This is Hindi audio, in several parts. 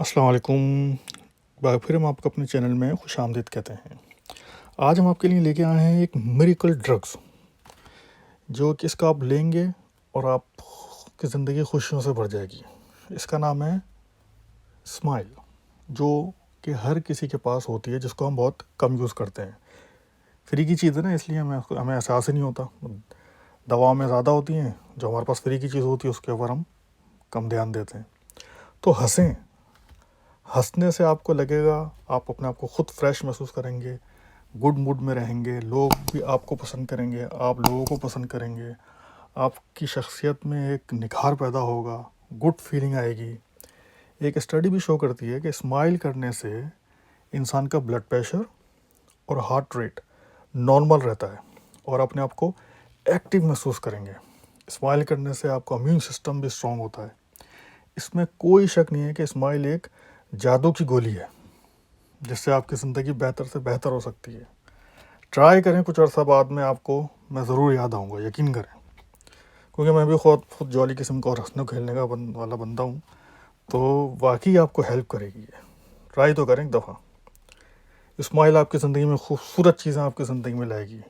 अस्सलाम वालेकुम। फिर हम आपको अपने चैनल में खुशामदीद कहते हैं। आज हम आपके लिए लेके आए हैं एक मिरेकल ड्रग्स, जो कि इसका आप लेंगे और आपकी ज़िंदगी खुशियों से भर जाएगी। इसका नाम है स्माइल, जो कि हर किसी के पास होती है, जिसको हम बहुत कम यूज़ करते हैं। फ्री की चीज़ है ना, इसलिए हमें एहसास ही नहीं होता। दवाओं में ज़्यादा होती हैं, जो हमारे पास फ्री की चीज़ होती है उसके ऊपर हम कम ध्यान देते हैं। तो हंसें, हंसने से आपको लगेगा आप अपने आप को खुद फ्रेश महसूस करेंगे, गुड मूड में रहेंगे, लोग भी आपको पसंद करेंगे, आप लोगों को पसंद करेंगे, आपकी शख्सियत में एक निखार पैदा होगा, गुड फीलिंग आएगी। एक स्टडी भी शो करती है कि स्माइल करने से इंसान का ब्लड प्रेशर और हार्ट रेट नॉर्मल रहता है और अपने आप को एक्टिव महसूस करेंगे। स्माइल करने से आपका इम्यून सिस्टम भी स्ट्रॉन्ग होता है। इसमें कोई शक नहीं है कि स्माइल एक जादू की गोली है, जिससे आपकी ज़िंदगी बेहतर से बेहतर हो सकती है। ट्राई करें, कुछ अर्सा बाद में आपको मैं ज़रूर याद आऊँगा, यकीन करें, क्योंकि मैं भी खुद जॉली किस्म का और हंसने खेलने का वाला बंदा हूँ। तो वाकई आपको हेल्प करेगी ये। ट्राई तो करें एक दफ़ा। स्माइल आपकी ज़िंदगी में खूबसूरत चीज़ें आपकी ज़िंदगी में लाएगी।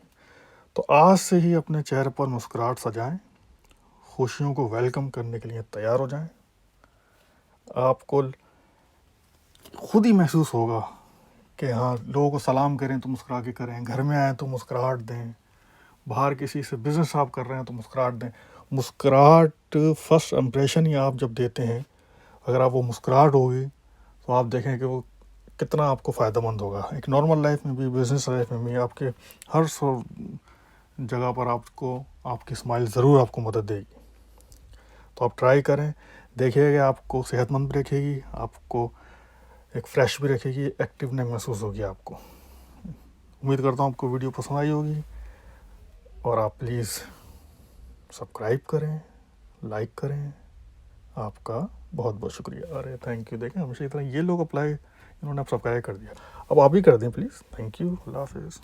तो आज से ही अपने चेहरे पर मुस्कुराहट सजाएं, खुशियों को वेलकम करने के लिए तैयार हो जाएं। आपको खुद ही महसूस होगा कि हाँ, लोगों को सलाम करें तो मुस्कुरा के करें, घर में आएँ तो मुस्कुराहट दें, बाहर किसी से बिज़नेस आप कर रहे हैं तो मुस्कुराहट दें। मुस्कुराहट फर्स्ट इम्प्रेशन ही आप जब देते हैं, अगर आप वो मुस्कुराहट होगी तो आप देखें कि वो कितना आपको फ़ायदेमंद होगा। एक नॉर्मल लाइफ में भी, बिज़नेस लाइफ में भी, आपके हर जगह पर आपको आपकी स्माइल ज़रूर आपको मदद देगी। तो आप ट्राई करें, देखिएगा आपको सेहतमंद भी रखेगी, आपको एक फ्रेश भी रखेगी, एक्टिवनेस महसूस होगी आपको। उम्मीद करता हूँ आपको वीडियो पसंद आई होगी और आप प्लीज़ सब्सक्राइब करें, लाइक करें। आपका बहुत बहुत शुक्रिया। अरे थैंक यू। देखें, हमेशा इतना ये लोग अप्लाई, इन्होंने अब सब्सक्राइब कर दिया, अब आप भी कर दें प्लीज़। Thank you. अल्लाह हाफ़िज़।